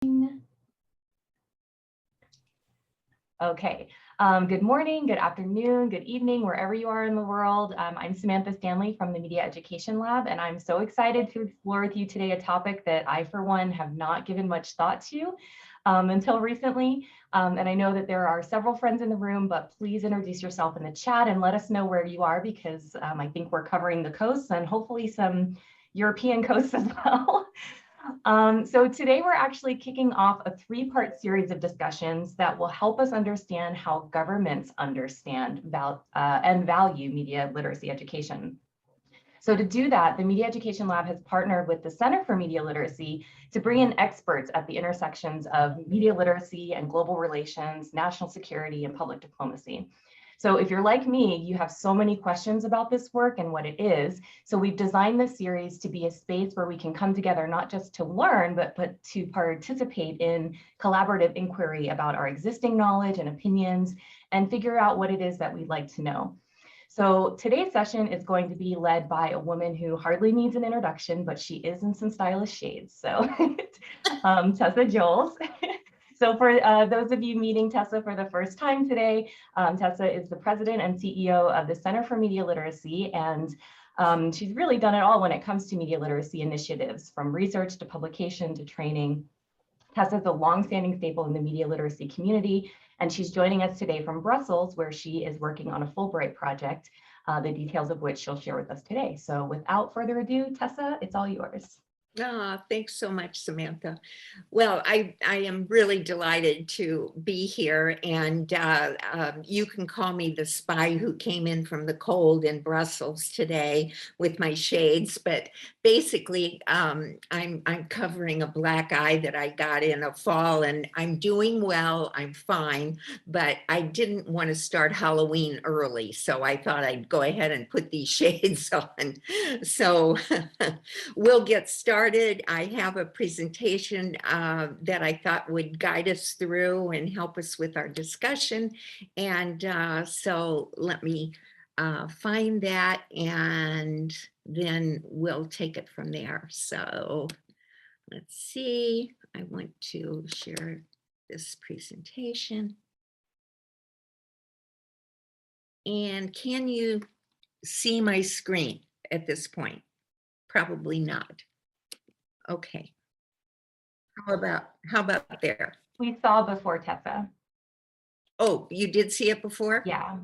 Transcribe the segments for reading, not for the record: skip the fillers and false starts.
Okay, good morning, good afternoon, good evening, wherever you are in the world. I'm Samantha Stanley from the Media Education Lab, and I'm so excited to explore with you today a topic that I, for one, have not given much thought to until recently. And I know that there are several friends in the room, but please introduce yourself in the chat and let us know where you are, because I think we're covering the coasts and hopefully some European coasts as well. So today we're actually kicking off a three-part series of discussions that will help us understand how governments understand and value media literacy education. So to do that, the Media Education Lab has partnered with the Center for Media Literacy to bring in experts at the intersections of media literacy and global relations, national security, and public diplomacy. So if you're like me, you have so many questions about this work and what it is. So we've designed this series to be a space where we can come together, not just to learn, but to participate in collaborative inquiry about our existing knowledge and opinions and figure out what it is that we'd like to know. So today's session is going to be led by a woman who hardly needs an introduction, but she is in some stylish shades. So Tessa Jolls. So for those of you meeting Tessa for the first time today, Tessa is the president and CEO of the Center for Media Literacy, and she's really done it all when it comes to media literacy initiatives, from research to publication to training. Tessa is a longstanding staple in the media literacy community, and she's joining us today from Brussels, where she is working on a Fulbright project, the details of which she'll share with us today. So without further ado, Tessa, it's all yours. Thanks so much, Samantha. Well, I am really delighted to be here, and you can call me the spy who came in from the cold in Brussels today with my shades, but basically I'm covering a black eye that I got in a fall, and I'm doing well, I'm fine, but I didn't want to start Halloween early, so I thought I'd go ahead and put these shades on. So we'll get started. I have a presentation that I thought would guide us through and help us with our discussion. And so let me find that, and then we'll take it from there. So let's see, I want to share this presentation. And can you see my screen at this point? Probably not. Okay. How about there? We saw before, Tessa. Oh, you did see it before? Yeah.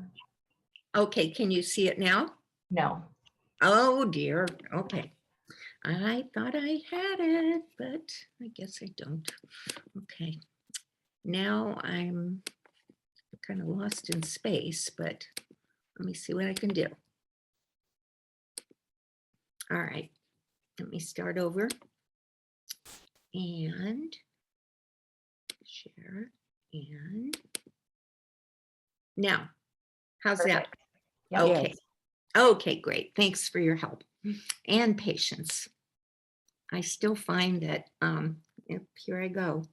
Okay, can you see it now? No. Oh dear, okay. I thought I had it, but I guess I don't. Okay, now I'm kind of lost in space, but let me see what I can do. All right, let me start over and share, and now, how's Perfect. that? Yep. Okay. Okay, great. Thanks for your help and patience. I still find that, yep, here I go.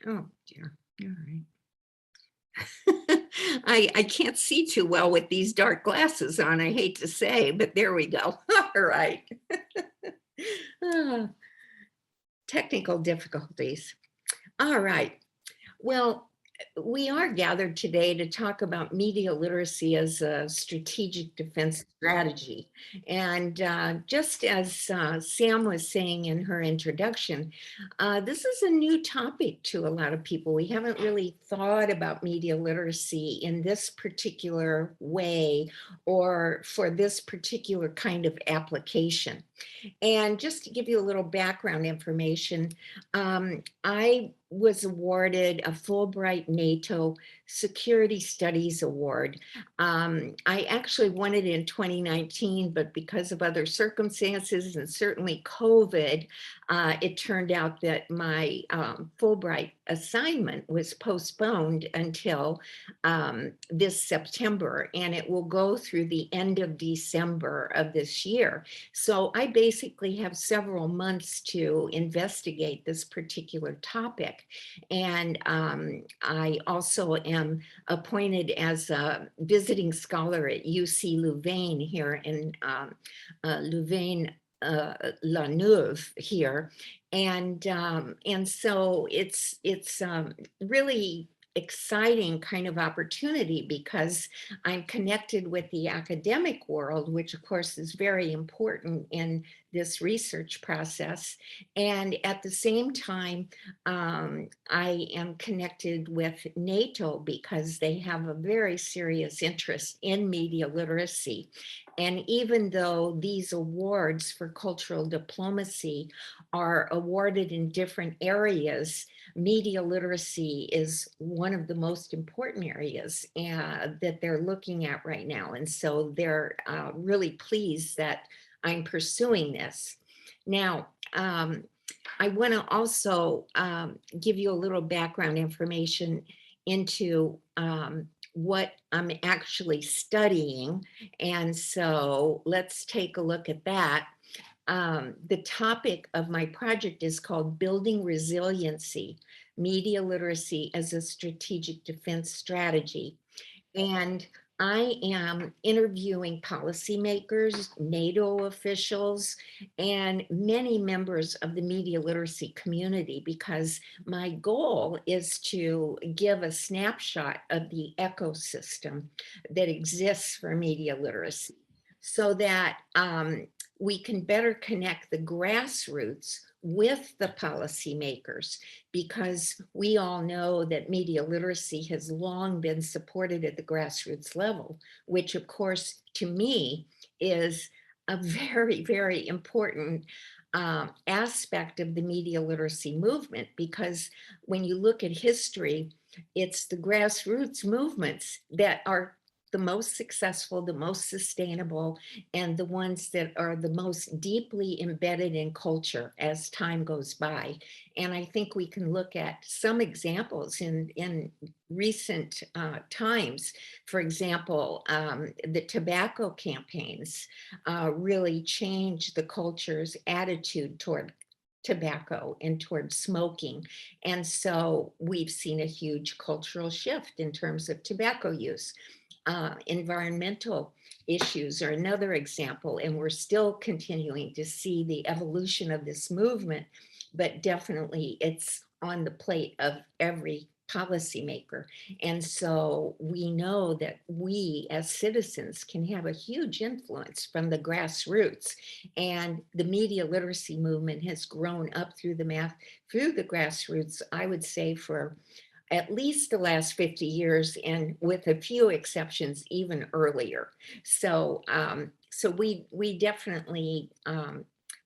Oh dear, all right. I can't see too well with these dark glasses on, I hate to say, but there we go. All right. Technical difficulties. All right. Well, we are gathered today to talk about media literacy as a strategic defense strategy. And just as Sam was saying in her introduction, this is a new topic to a lot of people. We haven't really thought about media literacy in this particular way or for this particular kind of application. And just to give you a little background information, I was awarded a Fulbright NATO Security Studies Award. I actually won it in 2019, but because of other circumstances and certainly COVID, it turned out that my Fulbright assignment was postponed until this September, and it will go through the end of December of this year. So I basically have several months to investigate this particular topic. And I also am appointed as a visiting scholar at UC Louvain here in Louvain, La Neuve here, and so it's really exciting kind of opportunity because I'm connected with the academic world, which of course is very important in this research process, and at the same time, I am connected with NATO because they have a very serious interest in media literacy. And even though these awards for cultural diplomacy are awarded in different areas, media literacy is one of the most important areas that they're looking at right now. And so they're really pleased that I'm pursuing this. Now, I want to also give you a little background information into what I'm actually studying. And so let's take a look at that. The topic of my project is called Building Resiliency, Media Literacy as a Strategic Defense Strategy. And I am interviewing policymakers, NATO officials, and many members of the media literacy community because my goal is to give a snapshot of the ecosystem that exists for media literacy so that we can better connect the grassroots with the policymakers, because we all know that media literacy has long been supported at the grassroots level, which of course, to me, is a very, very important aspect of the media literacy movement, because when you look at history, it's the grassroots movements that are the most successful, the most sustainable, and the ones that are the most deeply embedded in culture as time goes by. And I think we can look at some examples in recent times. For example, the tobacco campaigns really changed the culture's attitude toward tobacco and toward smoking. And so we've seen a huge cultural shift in terms of tobacco use. Environmental issues are another example, and we're still continuing to see the evolution of this movement, but definitely it's on the plate of every policymaker. And so we know that we as citizens can have a huge influence from the grassroots, and the media literacy movement has grown up through the grassroots, I would say, for at least the last 50 years, and with a few exceptions, even earlier. So, so we definitely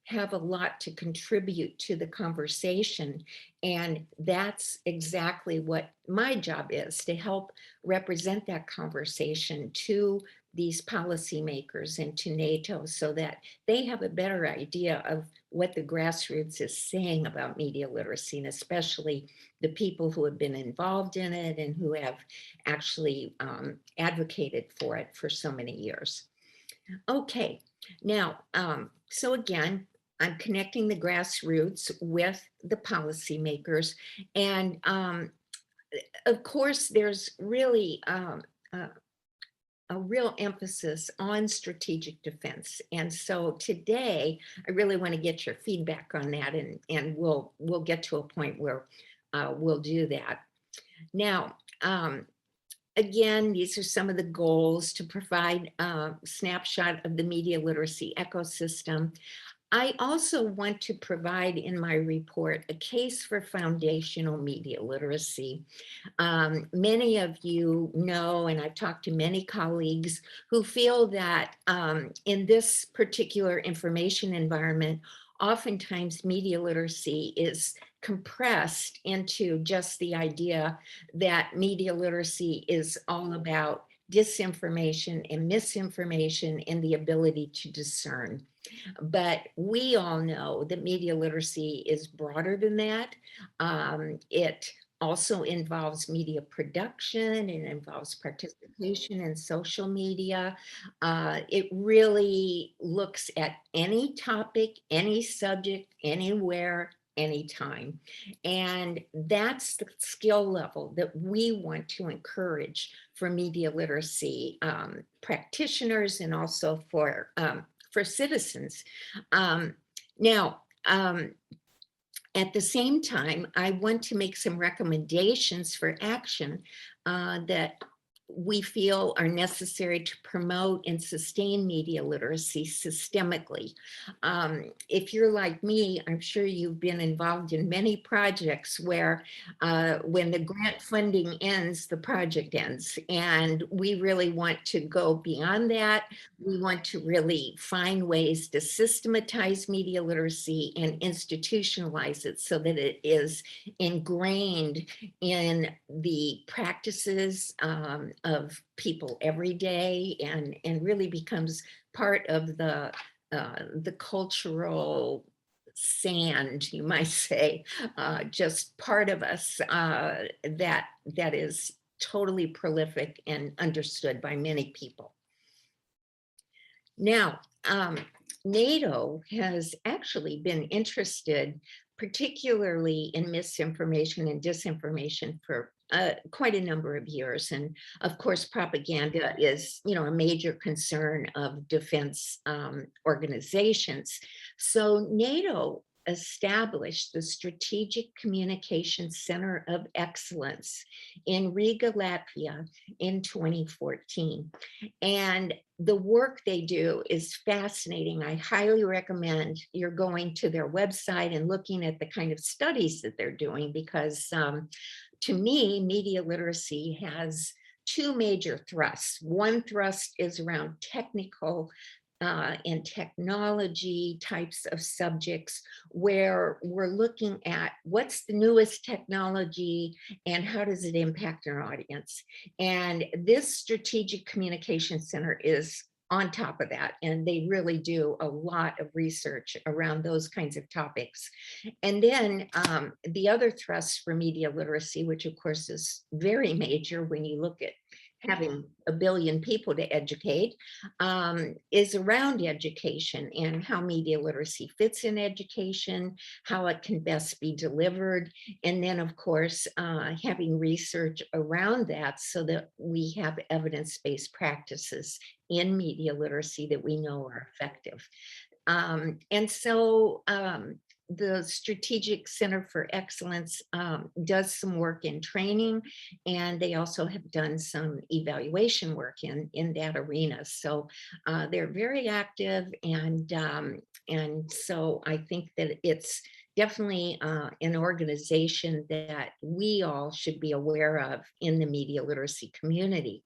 have a lot to contribute to the conversation. And that's exactly what my job is, to help represent that conversation to these policymakers and to NATO so that they have a better idea of what the grassroots is saying about media literacy, and especially the people who have been involved in it and who have actually advocated for it for so many years. Okay, now, so again, I'm connecting the grassroots with the policymakers. And of course, there's really a real emphasis on strategic defense. And so today, I really want to get your feedback on that, and we'll get to a point where we'll do that. Now, again, these are some of the goals: to provide a snapshot of the media literacy ecosystem. I also want to provide in my report a case for foundational media literacy. Many of you know, and I've talked to many colleagues who feel that in this particular information environment, oftentimes media literacy is compressed into just the idea that media literacy is all about disinformation and misinformation and the ability to discern. But we all know that media literacy is broader than that. It also involves media production, it involves participation in social media. It really looks at any topic, any subject, anywhere, anytime. And that's the skill level that we want to encourage for media literacy practitioners, and also for citizens. Now, at the same time, I want to make some recommendations for action that we feel are necessary to promote and sustain media literacy systemically. If you're like me, I'm sure you've been involved in many projects where when the grant funding ends, the project ends. And we really want to go beyond that. We want to really find ways to systematize media literacy and institutionalize it so that it is ingrained in the practices of people every day, and really becomes part of the cultural sand, you might say, just part of us that is totally prolific and understood by many people. Now, NATO has actually been interested, particularly in misinformation and disinformation, for quite a number of years. And of course, propaganda is, a major concern of defense organizations. So NATO established the Strategic Communications Center of Excellence in Riga, Latvia in 2014. And the work they do is fascinating. I highly recommend you're going to their website and looking at the kind of studies that they're doing, because to me, media literacy has two major thrusts. One thrust is around technical and technology types of subjects, where we're looking at what's the newest technology and how does it impact our audience. And this Strategic Communication Center is on top of that, and they really do a lot of research around those kinds of topics. And then the other thrust for media literacy, which of course is very major when you look at having 1 billion people to educate, is around education and how media literacy fits in education, how it can best be delivered. And then, of course, having research around that so that we have evidence-based practices in media literacy that we know are effective. And so the Strategic Center for Excellence does some work in training, and they also have done some evaluation work in that arena. So they're very active, and so I think that it's definitely an organization that we all should be aware of in the media literacy community.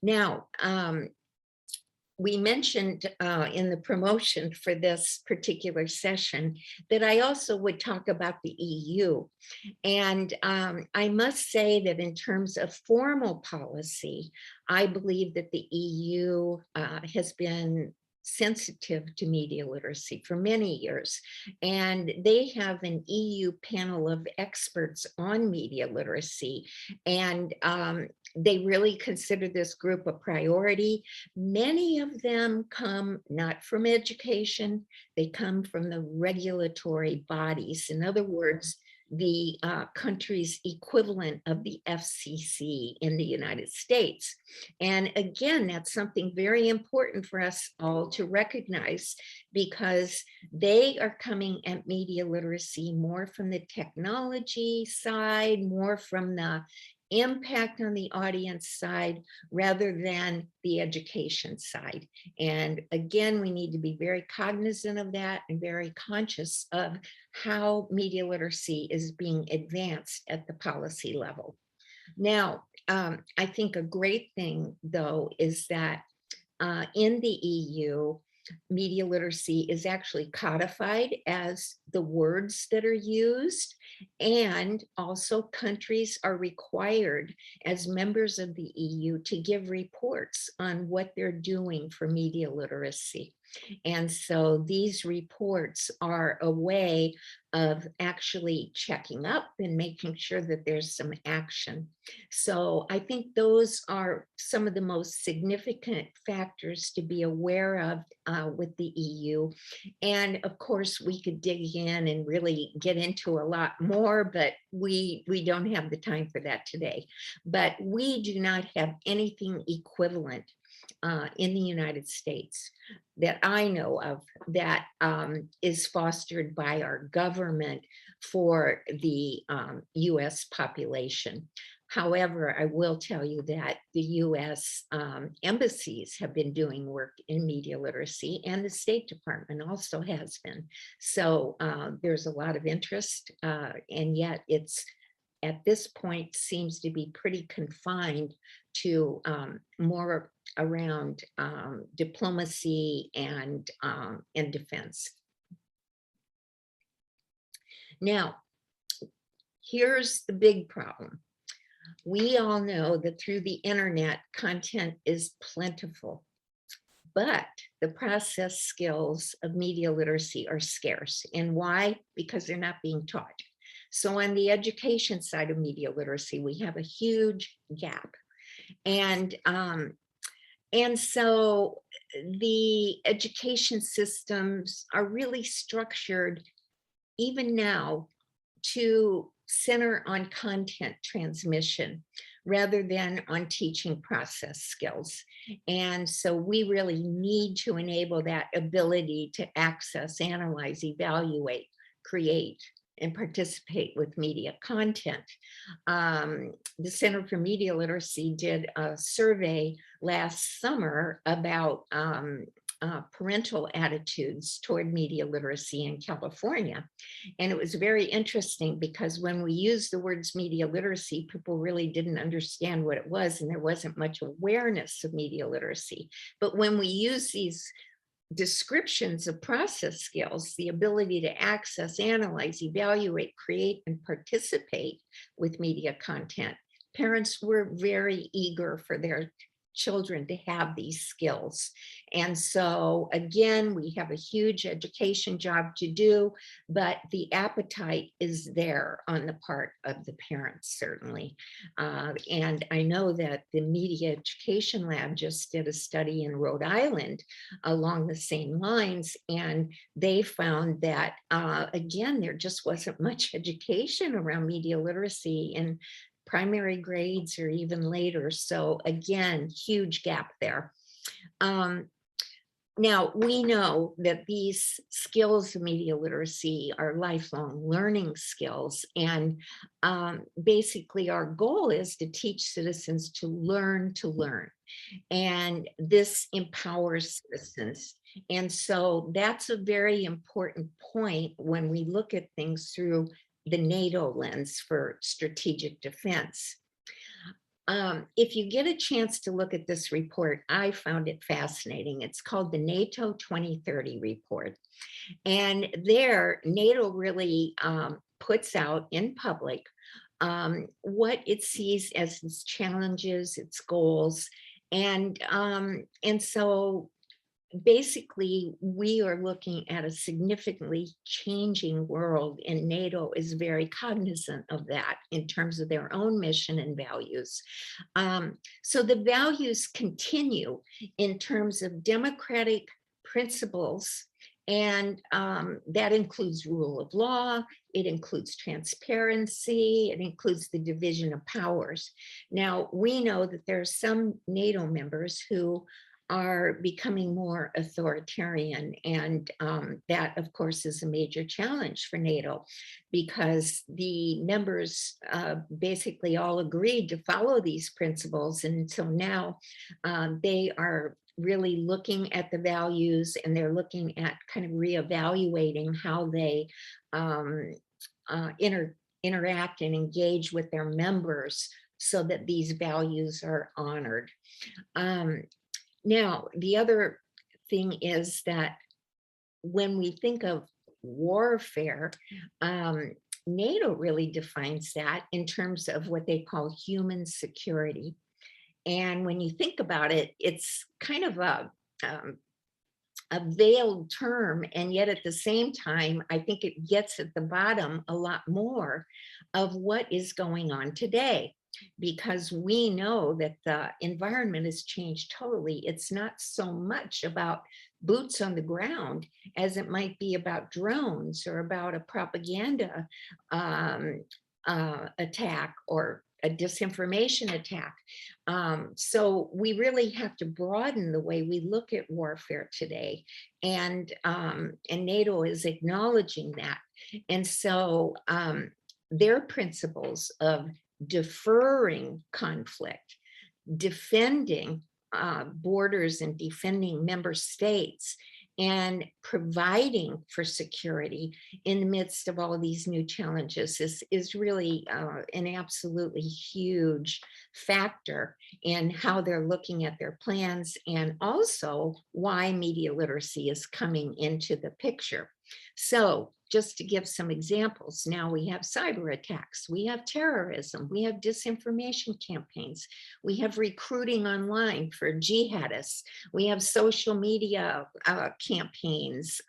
Now, we mentioned in the promotion for this particular session that I also would talk about the EU. And I must say that in terms of formal policy, I believe that the EU has been sensitive to media literacy for many years. And they have an EU panel of experts on media literacy. And they really consider this group a priority. Many of them come not from education, they come from the regulatory bodies. In other words, the country's equivalent of the FCC in the United States. And again, that's something very important for us all to recognize, because they are coming at media literacy more from the technology side, more from the impact on the audience side, rather than the education side. And again, we need to be very cognizant of that and very conscious of how media literacy is being advanced at the policy level. Now, I think a great thing, though, is that in the EU, media literacy is actually codified as the words that are used, and also countries are required as members of the EU to give reports on what they're doing for media literacy. And so these reports are a way of actually checking up and making sure that there's some action. So I think those are some of the most significant factors to be aware of with the EU. And of course, we could dig in and really get into a lot more, but we don't have the time for that today. But we do not have anything equivalent in the United States that I know of that is fostered by our government for the US population. However, I will tell you that the US embassies have been doing work in media literacy, and the State Department also has been. So there's a lot of interest, and yet it's at this point seems to be pretty confined to more around diplomacy and defense. Now, here's the big problem. We all know that through the internet, content is plentiful, but the process skills of media literacy are scarce. And why? Because they're not being taught. So on the education side of media literacy, we have a huge gap. And so the education systems are really structured even now to center on content transmission rather than on teaching process skills. And so we really need to enable that ability to access, analyze, evaluate, create, and participate with media content. The Center for Media Literacy did a survey last summer about parental attitudes toward media literacy in California. And it was very interesting because when we used the words media literacy, people really didn't understand what it was, and there wasn't much awareness of media literacy. But when we use these descriptions of process skills, the ability to access, analyze, evaluate, create, and participate with media content, parents were very eager for their children to have these skills. And so again, we have a huge education job to do, but the appetite is there on the part of the parents, certainly. And I know that the Media Education Lab just did a study in Rhode Island along the same lines, and they found that, again, there just wasn't much education around media literacy in primary grades or even later. So again, huge gap there. Now, we know that these skills of media literacy are lifelong learning skills. And basically our goal is to teach citizens to learn to learn. And this empowers citizens. And so that's a very important point when we look at things through the NATO lens for strategic defense. If you get a chance to look at this report, I found it fascinating. It's called the NATO 2030 report. And there, NATO really puts out in public what it sees as its challenges, its goals. And so basically, we are looking at a significantly changing world, and NATO is very cognizant of that in terms of their own mission and values. So the values continue in terms of democratic principles, and that includes rule of law, it includes transparency, it includes the division of powers. Now, we know that there are some NATO members who are becoming more authoritarian. And that, of course, is a major challenge for NATO because the members basically all agreed to follow these principles. And so now they are really looking at the values, and they're looking at kind of reevaluating how they interact and engage with their members so that these values are honored. Now, the other thing is that when we think of warfare, NATO really defines that in terms of what they call human security. And when you think about it, it's kind of a veiled term, and yet at the same time, I think it gets at the bottom a lot more of what is going on today. Because we know that the environment has changed totally. It's not so much about boots on the ground as it might be about drones or about a propaganda attack or a disinformation attack. So we really have to broaden the way we look at warfare today, and NATO is acknowledging that. And so their principles of deferring conflict, defending borders and defending member states, and providing for security in the midst of all these new challenges is really an absolutely huge factor in how they're looking at their plans, and also why media literacy is coming into the picture. So just to give some examples, now we have cyber attacks, we have terrorism, we have disinformation campaigns, we have recruiting online for jihadists, we have social media campaigns,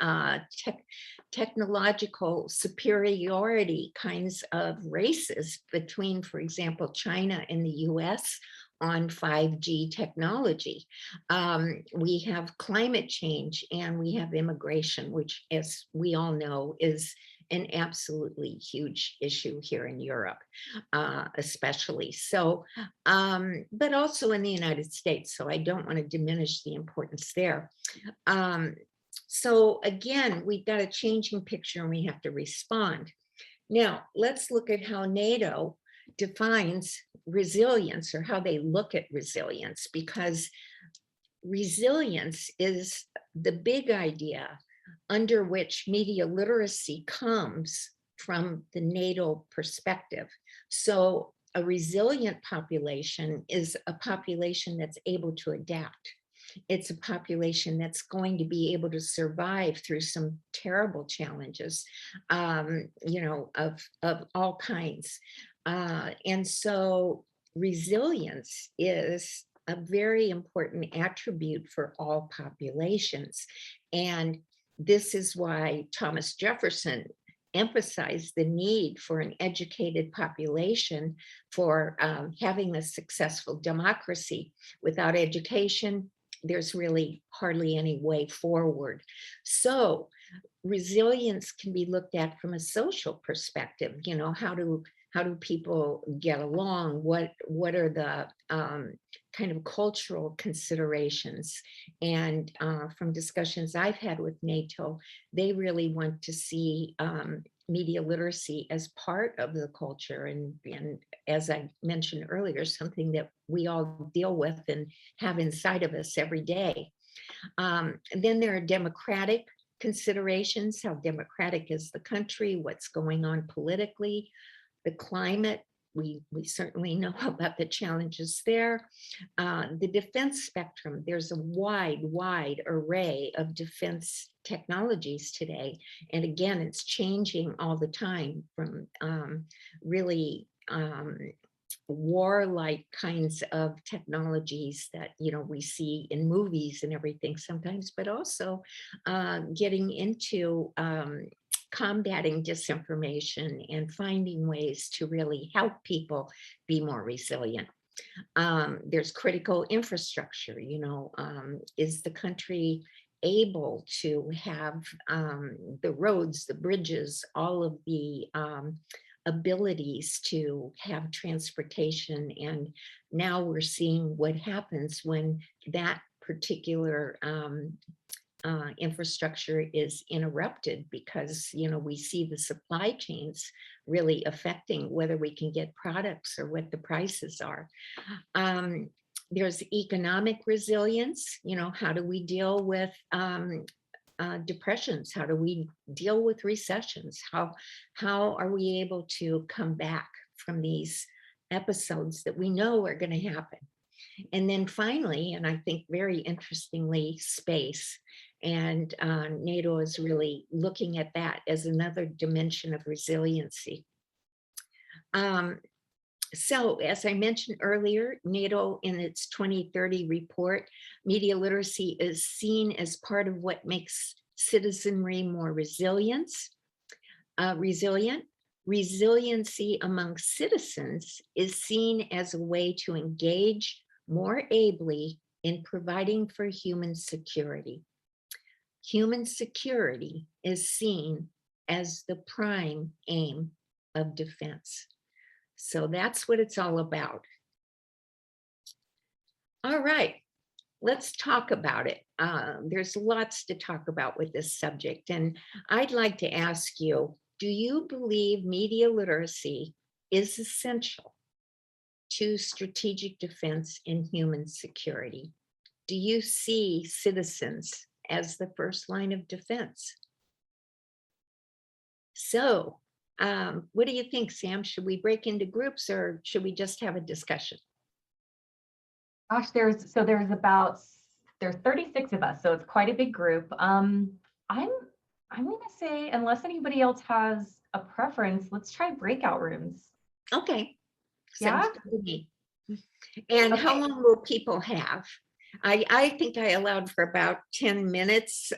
technological superiority kinds of races between, for example, China and the US on 5G technology. We have climate change, and we have immigration, which, as we all know, is an absolutely huge issue here in Europe, especially. So, but also in the United States. So I don't want to diminish the importance there. So again, we've got a changing picture, and we have to respond. Now, let's look at how NATO defines resilience, or how they look at resilience, because resilience is the big idea under which media literacy comes from the NATO perspective. So a resilient population is a population that's able to adapt. It's a population that's going to be able to survive through some terrible challenges, you know, of all kinds. And so resilience is a very important attribute for all populations. And this is why Thomas Jefferson emphasized the need for an educated population for having a successful democracy. Without education, there's really hardly any way forward. So resilience can be looked at from a social perspective. You know, how do people get along? What are the kind of cultural considerations? And from discussions I've had with NATO, they really want to see media literacy as part of the culture, and as I mentioned earlier, something that we all deal with and have inside of us every day. And then there are democratic considerations. How democratic is the country? What's going on politically? The climate, we certainly know about the challenges there. The defense spectrum, there's a wide array of defense technologies today. And again, it's changing all the time, from really warlike kinds of technologies that, you know, we see in movies and everything sometimes, but also getting into combating disinformation and finding ways to really help people be more resilient. There's critical infrastructure, you know, is the country able to have the roads, the bridges, all of the abilities to have transportation? And now we're seeing what happens when that particular infrastructure is interrupted, because, you know, we see the supply chains really affecting whether we can get products or what the prices are. There's economic resilience. You know, how do we deal with depressions? How do we deal with recessions? How are we able to come back from these episodes that we know are going to happen? And then finally, and I think very interestingly, space. And NATO is really looking at that as another dimension of resiliency. So as I mentioned earlier, NATO in its 2030 report, media literacy is seen as part of what makes citizenry more resilient. Resiliency among citizens is seen as a way to engage more ably in providing for human security. Human security is seen as the prime aim of defense. So that's what it's all about. All right, let's talk about it. There's lots to talk about with this subject, and I'd like to ask you, do you believe media literacy is essential to strategic defense and human security? Do you see citizens as the first line of defense? So, what do you think, Sam? Should we break into groups or should we just have a discussion? Gosh, there's 36 of us, so it's quite a big group. I'm gonna say, unless anybody else has a preference, let's try breakout rooms. Okay, Yeah? sounds good to me. And how Okay. long will people have? I think I allowed for about 10 minutes,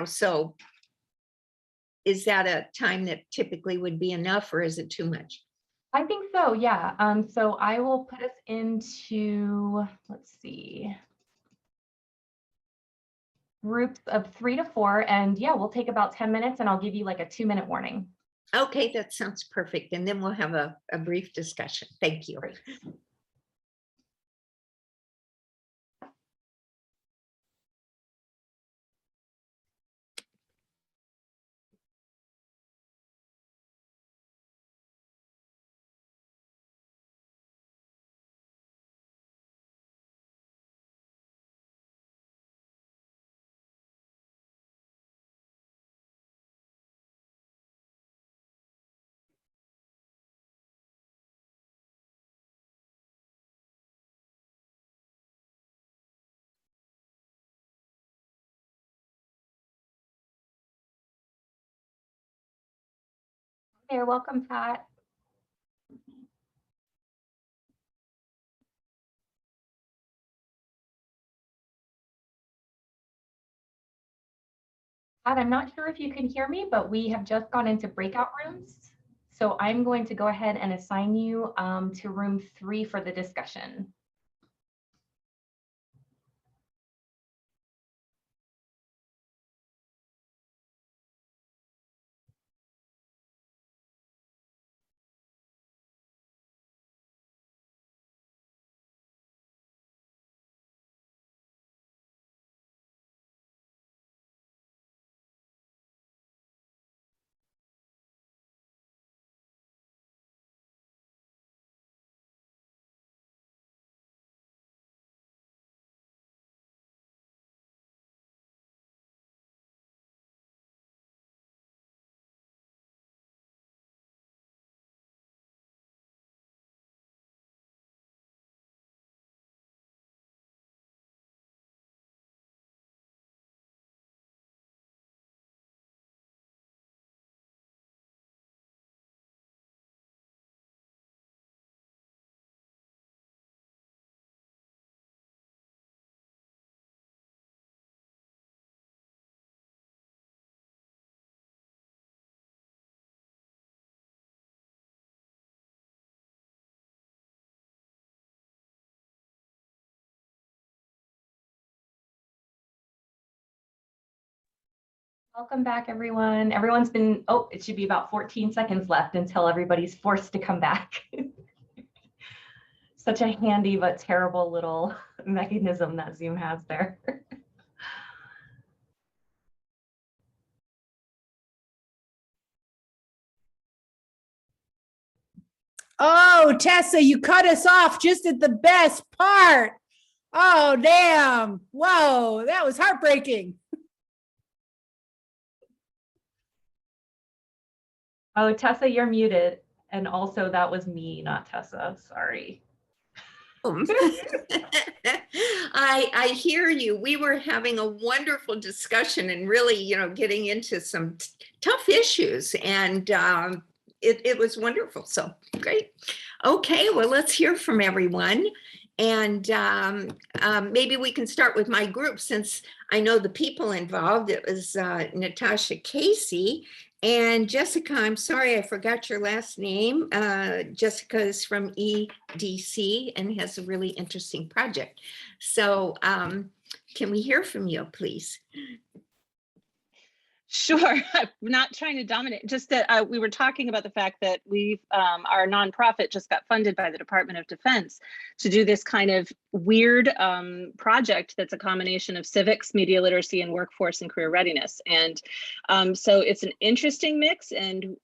so is that a time that typically would be enough or is it too much? I think so, yeah. So I will put us into, let's see, groups of 3 to 4, and yeah, we'll take about 10 minutes and I'll give you like a 2-minute warning. Okay, that sounds perfect. And then we'll have a brief discussion. Thank you. Great. You're welcome, Pat. Pat, I'm not sure if you can hear me, but we have just gone into breakout rooms. So I'm going to go ahead and assign you to room 3 for the discussion. Welcome back, everyone. Everyone's been, oh, it should be about 14 seconds left until everybody's forced to come back. Such a handy but terrible little mechanism that Zoom has there. Oh, Tessa, you cut us off just at the best part. Oh, damn. Whoa, that was heartbreaking. Oh, Tessa, you're muted. And also that was me, not Tessa, sorry. I hear you. We were having a wonderful discussion and really, getting into some tough issues, and it was wonderful. So great. Okay, well, let's hear from everyone. And maybe we can start with my group, since I know the people involved. It was Natasha Casey and Jessica. I'm sorry, I forgot your last name. Jessica is from EDC and has a really interesting project. So can we hear from you, please? Sure. I'm not trying to dominate, just that we were talking about the fact that our nonprofit just got funded by the Department of Defense to do this kind of weird project that's a combination of civics, media literacy, and workforce and career readiness. And so it's an interesting mix. And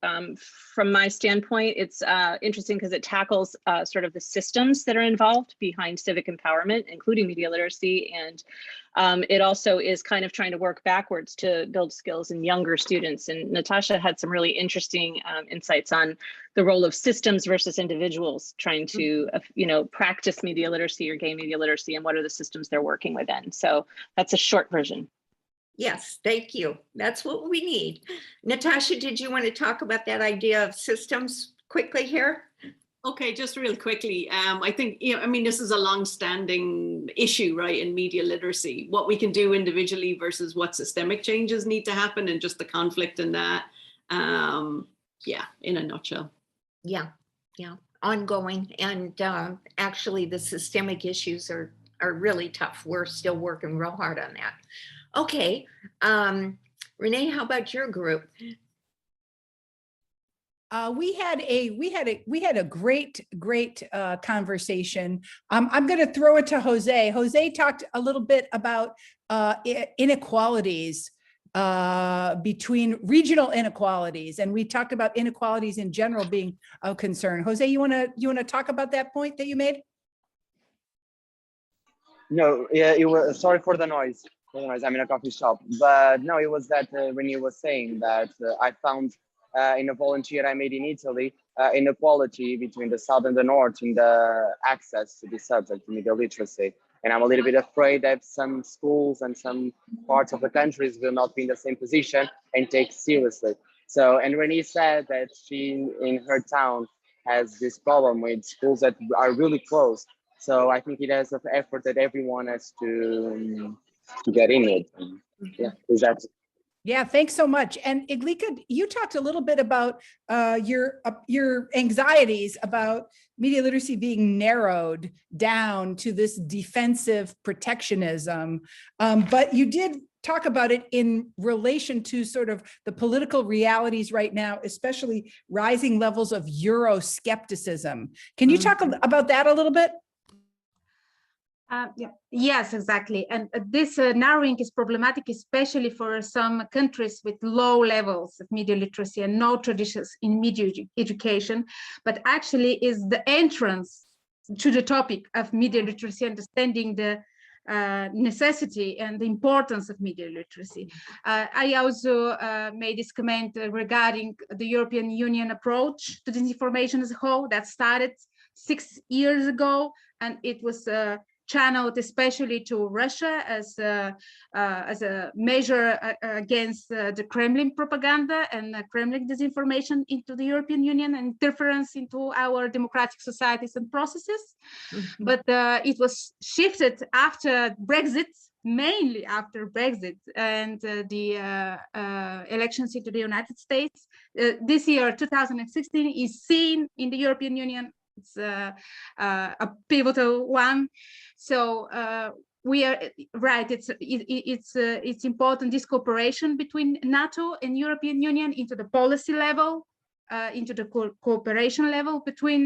from my standpoint, it's interesting because it tackles sort of the systems that are involved behind civic empowerment, including media literacy. And it also is kind of trying to work backwards to build skills in younger students. And Natasha had some really interesting insights on the role of systems versus individuals trying to, practice media literacy or gain media literacy, and what are the systems they're working within. So that's a short version. Yes, thank you. That's what we need. Natasha, did you want to talk about that idea of systems quickly here? Okay, just real quickly. I think, this is a long-standing issue, right, in media literacy. What we can do individually versus what systemic changes need to happen, and just the conflict in that. In a nutshell. Yeah, ongoing. And actually, the systemic issues are really tough. We're still working real hard on that. Okay, Renee, how about your group? We had a great conversation. I'm going to throw it to Jose. Jose talked a little bit about inequalities between regional inequalities, and we talked about inequalities in general being of concern. Jose, you want to talk about that point that you made? No, yeah, it was. Sorry for the noise. I'm in a coffee shop, but no, it was that Renee was saying that I found. In a volunteer I made in Italy, inequality between the South and the North in the access to this subject, media literacy. And I'm a little bit afraid that some schools and some parts of the countries will not be in the same position and take seriously. So, and Renee said that she, in her town, has this problem with schools that are really close. So I think it has an effort that everyone has to get in it. Yeah, exactly. Yeah, thanks so much. And Iglika, you talked a little bit about your anxieties about media literacy being narrowed down to this defensive protectionism, but you did talk about it in relation to sort of the political realities right now, especially rising levels of Euroscepticism. Can you talk about that a little bit? Yes, exactly. And this narrowing is problematic, especially for some countries with low levels of media literacy and no traditions in media education, but actually is the entrance to the topic of media literacy, understanding the necessity and the importance of media literacy. I also made this comment regarding the European Union approach to disinformation as a whole that started 6 years ago, and it was channeled especially to Russia as a measure against the Kremlin propaganda and Kremlin disinformation into the European Union and interference into our democratic societies and processes. But it was shifted after Brexit, mainly after Brexit and the elections into the United States. This year, 2016, is seen in the European Union. It's a pivotal one. So we are right. It's important, this cooperation between NATO and European Union into the policy level, into the cooperation level between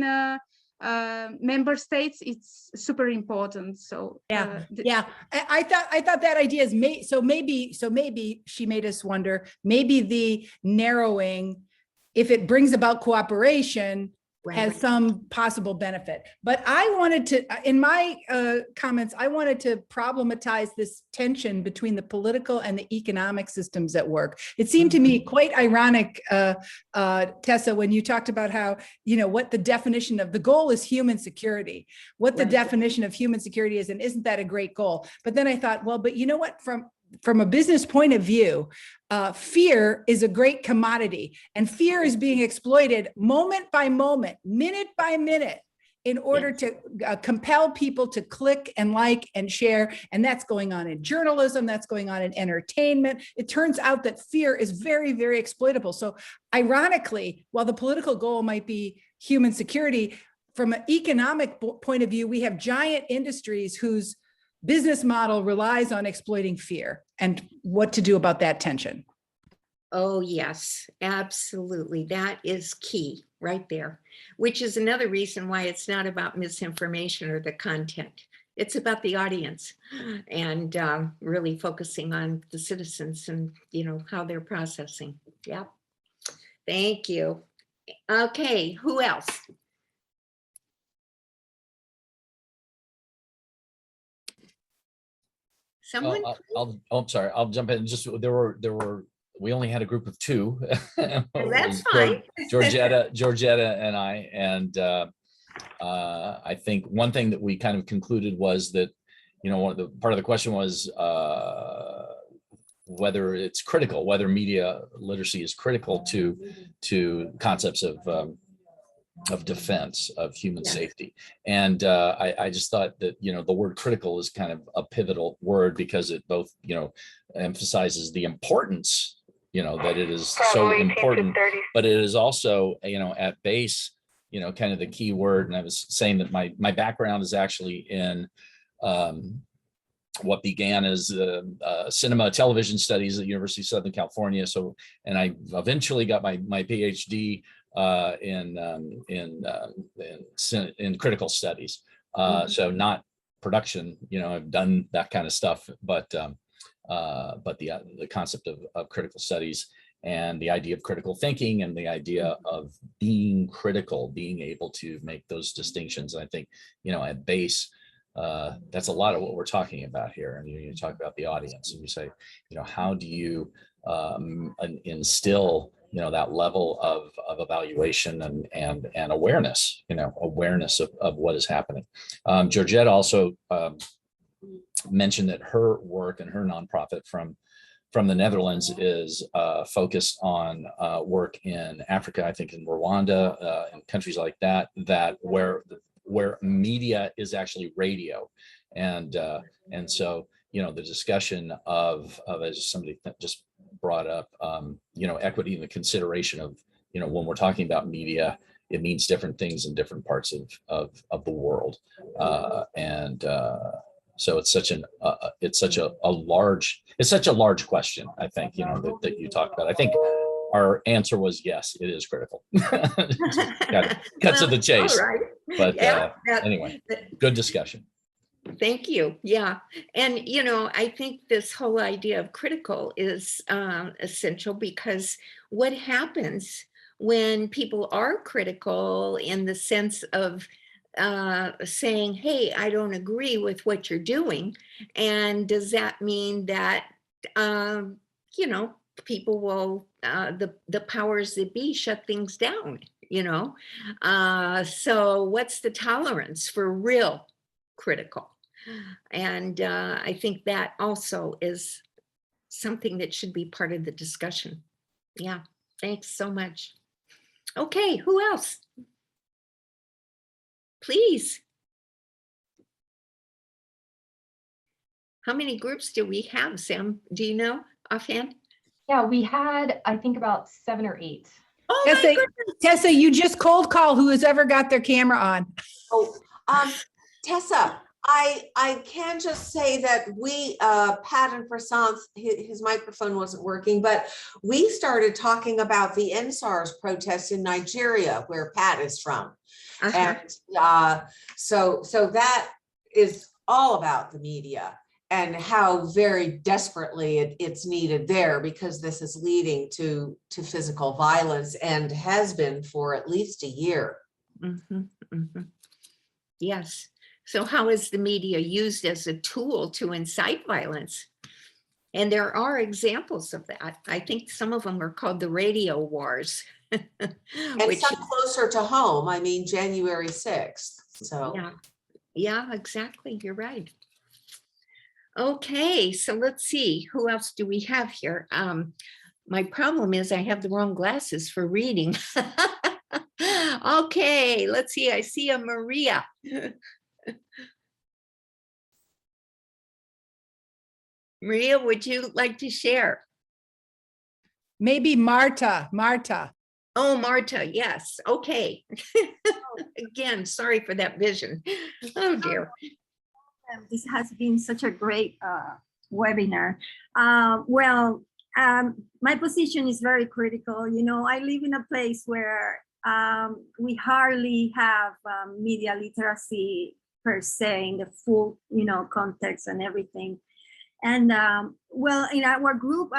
member states. It's super important. So I thought that idea is so maybe she made us wonder, maybe the narrowing, if it brings about cooperation, has some possible benefit. But I wanted to, in my comments, I wanted to problematize this tension between the political and the economic systems at work. It seemed to me quite ironic, Tessa, when you talked about how, what the definition of the goal is human security, what the definition of human security is, and isn't that a great goal? But then I thought, well, but you know what, from a business point of view, fear is a great commodity, and fear is being exploited moment by moment, minute by minute, in order to compel people to click and like and share. And that's going on in journalism, that's going on in entertainment. It turns out that fear is very, very exploitable. So ironically, while the political goal might be human security, from an economic point of view, we have giant industries whose business model relies on exploiting fear, and what to do about that tension. Oh, yes, absolutely. That is key right there, which is another reason why it's not about misinformation or the content. It's about the audience and really focusing on the citizens and, you know, how they're processing. Yep. Thank you. Okay, who else? Someone? I'm sorry. I'll jump in. Just we only had a group of two. Well, It that's was fine. Georgetta and I, and I think one thing that we kind of concluded was that, you know, part of the question was whether it's critical, whether media literacy is critical to concepts of defense, of human safety. And I just thought that, you know, the word critical is kind of a pivotal word because it both, you know, emphasizes the importance, you know, that it is so important, but it is also, you know, at base, you know, kind of the key word. And I was saying that my background is actually in what began as cinema television studies at the University of Southern California. So, and I eventually got my PhD in critical studies. So not production, you know, I've done that kind of stuff, but the concept of critical studies and the idea of critical thinking and the idea of being critical, being able to make those distinctions. I think, you know, at base, that's a lot of what we're talking about here. And you talk about the audience and you say, you know, how do you instill, you know, that level of evaluation and awareness, you know, awareness of what is happening. Georgette also mentioned that her work and her nonprofit from the Netherlands is focused on work in Africa, I think in Rwanda, and countries like that, where media is actually radio. And so, you know, the discussion of as somebody just brought up, you know, equity and the consideration of, you know, when we're talking about media, it means different things in different parts of the world. So it's such a large question, I think, you know, that you talked about. I think our answer was yes, it is critical. Cut to the chase. All right. But anyway, good discussion. Thank you. Yeah. And, you know, I think this whole idea of critical is essential because what happens when people are critical in the sense of saying, hey, I don't agree with what you're doing. And does that mean that, you know, people will, the powers that be shut things down, you know? So what's the tolerance for real critical? And I think that also is something that should be part of the discussion. Yeah, thanks so much. Okay, who else? Please. How many groups do we have, Sam? Do you know offhand? Yeah, we had, I think, about 7 or 8. Oh, my goodness. Tessa, you just cold call who has ever got their camera on. Oh, Tessa, I can just say that we, Pat and Prasant, his microphone wasn't working, but we started talking about the NSARS protests in Nigeria, where Pat is from. And so that is all about the media and how very desperately it's needed there, because this is leading to physical violence and has been for at least a year. Mm-hmm, mm-hmm. Yes. So how is the media used as a tool to incite violence? And there are examples of that. I think some of them are called the radio wars. And some closer to home, I mean, January 6th. So yeah, exactly. You're right. Okay, so let's see, who else do we have here? My problem is I have the wrong glasses for reading. Okay, let's see. I see a Maria. Maria, would you like to share? Maybe Marta. Oh, Marta, yes. Okay. Again, sorry for that vision. Oh, dear. This has been such a great webinar. Well, my position is very critical. You know, I live in a place where we hardly have media literacy per se in the full, you know, context and everything. And well, in our group,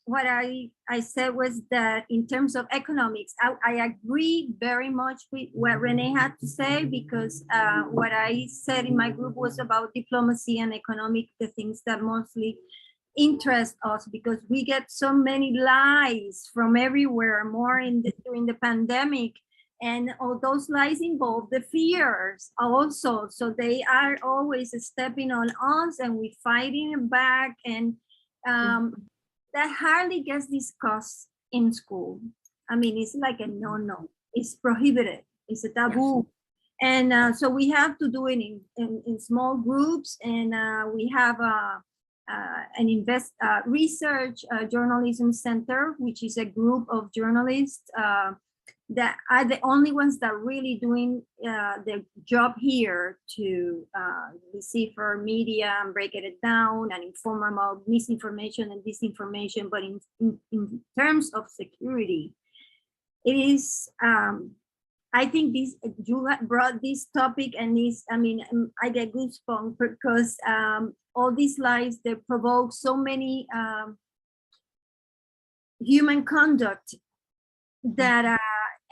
what I said was that in terms of economics, I agree very much with what Renee had to say, because what I said in my group was about diplomacy and economic, the things that mostly interest us, because we get so many lies from everywhere, more during the pandemic. And all those lies involve the fears also. So they are always stepping on us and we're fighting back. And that hardly gets discussed in school. I mean, it's like a no-no. It's prohibited. It's a taboo. And so we have to do it in small groups. And we have an research journalism center, which is a group of journalists that are the only ones that are really doing the job here to decipher media and break it down and inform about misinformation and disinformation. But in terms of security, it is, I think this, you brought this topic, and this, I mean, I get goosebumps because all these lies, they provoke so many human conduct that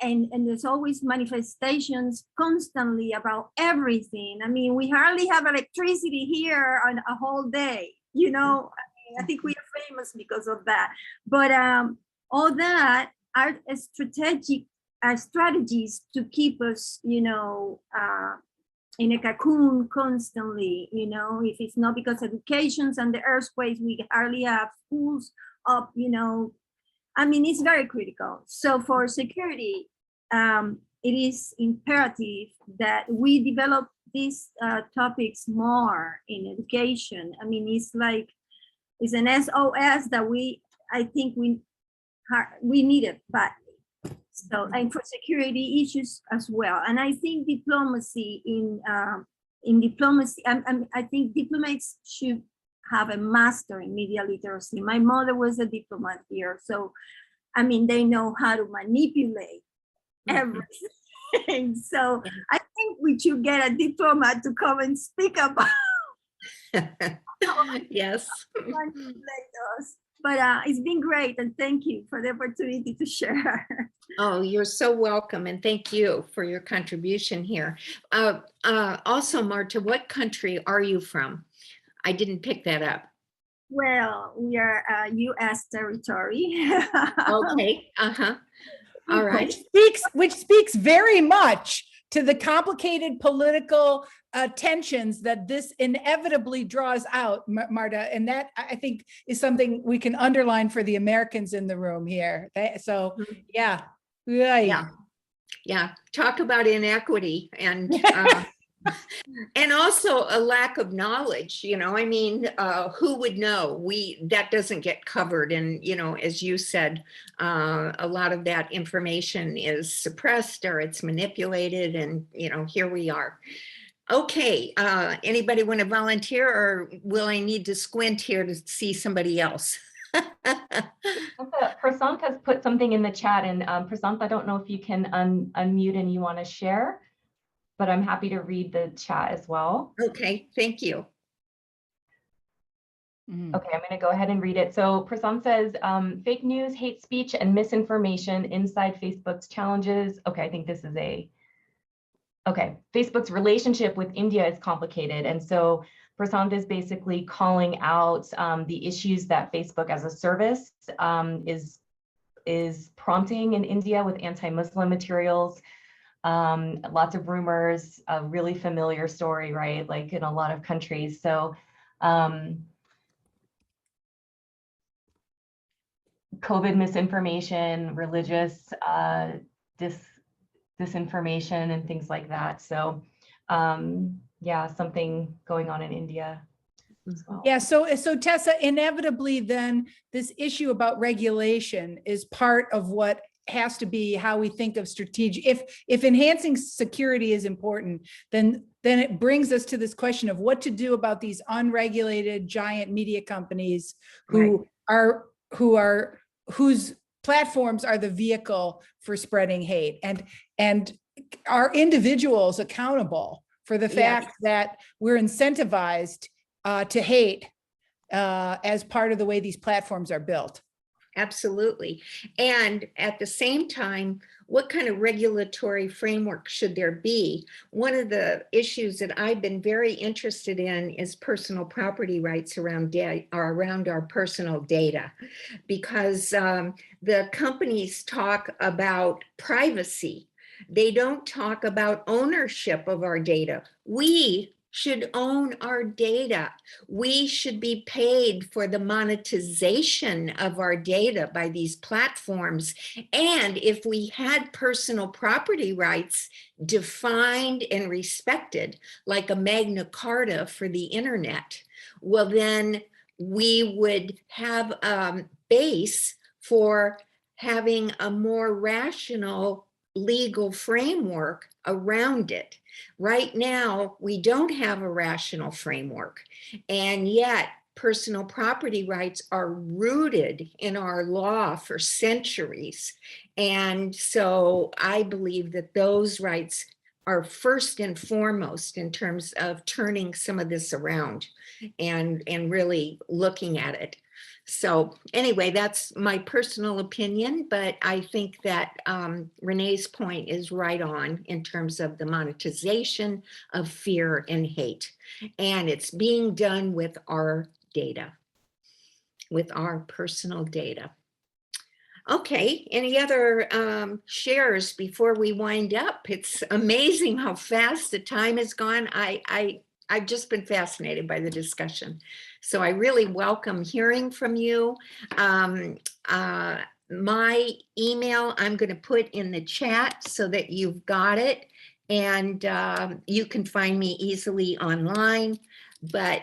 and there's always manifestations constantly about everything. I mean, we hardly have electricity here on a whole day, you know. I think we are famous because of that. But all that are strategies to keep us, you know, in a cocoon constantly, you know. If it's not because of educations and the earthquakes, we hardly have schools up, you know. I mean, it's very critical. So for security, it is imperative that we develop these topics more in education. I mean, it's like, it's an SOS that I think we need it badly. So, and for security issues as well. And I think diplomacy in diplomacy, I think diplomats should have a master in media literacy. My mother was a diplomat here, so I mean, they know how to manipulate everything. So I think we should get a diplomat to come and speak about yes. manipulate us. But it's been great, and thank you for the opportunity to share. Oh, you're so welcome, and thank you for your contribution here. Also, Marta, what country are you from? I didn't pick that up. Well, we are a U.S. territory. Okay. All right. Which speaks very much to the complicated political tensions that this inevitably draws out, Marta. And that, I think, is something we can underline for the Americans in the room here. So, yeah. Yeah. Talk about inequity and and also a lack of knowledge, you know. I mean, who would know? That doesn't get covered. And, you know, as you said, a lot of that information is suppressed or it's manipulated, and, you know, here we are. Okay, anybody want to volunteer, or will I need to squint here to see somebody else? Prasant has put something in the chat, and Prasant, I don't know if you can unmute and you want to share, but I'm happy to read the chat as well. Okay, thank you. Okay, I'm going to go ahead and read it. So Prasant says, fake news, hate speech, and misinformation inside Facebook's challenges. Okay, I think this is Facebook's relationship with India is complicated. And so Prasant is basically calling out the issues that Facebook as a service is prompting in India with anti-Muslim materials. Lots of rumors, a really familiar story, right? Like in a lot of countries. So COVID misinformation, religious disinformation, and things like that. So yeah, something going on in India as well. Yeah, so Tessa, inevitably then this issue about regulation is part of what has to be how we think of strategic. If enhancing security is important, then it brings us to this question of what to do about these unregulated giant media companies who are whose platforms are the vehicle for spreading hate, and are individuals accountable for the fact that we're incentivized to hate as part of the way these platforms are built. Absolutely. And at the same time, what kind of regulatory framework should there be? One of the issues that I've been very interested in is personal property rights around our personal data, because the companies talk about privacy. They don't talk about ownership of our data. We should own our data. We should be paid for the monetization of our data by these platforms. And if we had personal property rights defined and respected, like a Magna Carta for the internet, well, then we would have a base for having a more rational legal framework around it. Right now, we don't have a rational framework, and yet personal property rights are rooted in our law for centuries. And so I believe that those rights are first and foremost in terms of turning some of this around and really looking at it. So anyway, that's my personal opinion, but I think that Renee's point is right on in terms of the monetization of fear and hate. And it's being done with our data, with our personal data. Okay, any other shares before we wind up? It's amazing how fast the time has gone. I've just been fascinated by the discussion. So I really welcome hearing from you. My email, I'm going to put in the chat so that you've got it, and you can find me easily online. But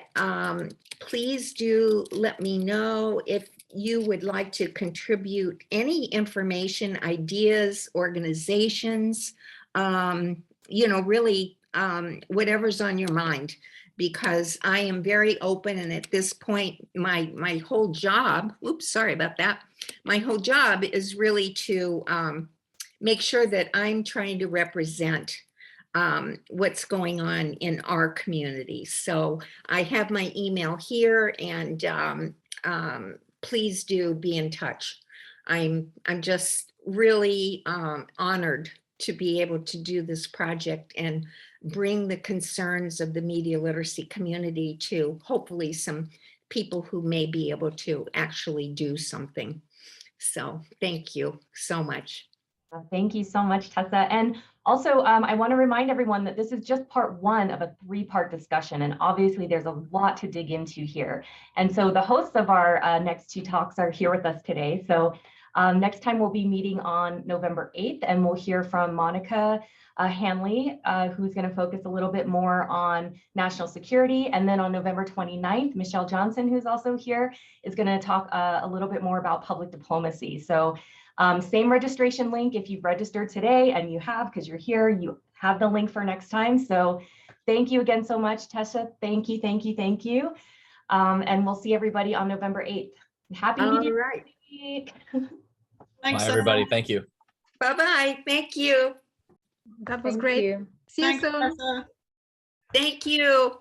please do let me know if you would like to contribute any information, ideas, organizations, really whatever's on your mind, because I am very open. And at this point, my whole job, oops, sorry about that. My whole job is really to make sure that I'm trying to represent what's going on in our community. So I have my email here, and please do be in touch. I'm just really honored to be able to do this project and bring the concerns of the media literacy community to hopefully some people who may be able to actually do something. So thank you so much. Thank you so much, Tessa. And also, I want to remind everyone that this is just part one of a three-part discussion. And obviously, there's a lot to dig into here. And so the hosts of our next two talks are here with us today. So next time we'll be meeting on November 8th, and we'll hear from Monica Hanley, who's going to focus a little bit more on national security. And then on November 29th, Michelle Johnson, who's also here, is going to talk a little bit more about public diplomacy. So same registration link. If you've registered today, and you have, because you're here, you have the link for next time. So thank you again so much, Tessa. Thank you, thank you, thank you. And we'll see everybody on November 8th. Happy Media Week. Thanks, Bye, everybody. Thank you. Bye-bye. Thank you. That was Thank great. you. See you Thanks, soon. Tessa. Thank you.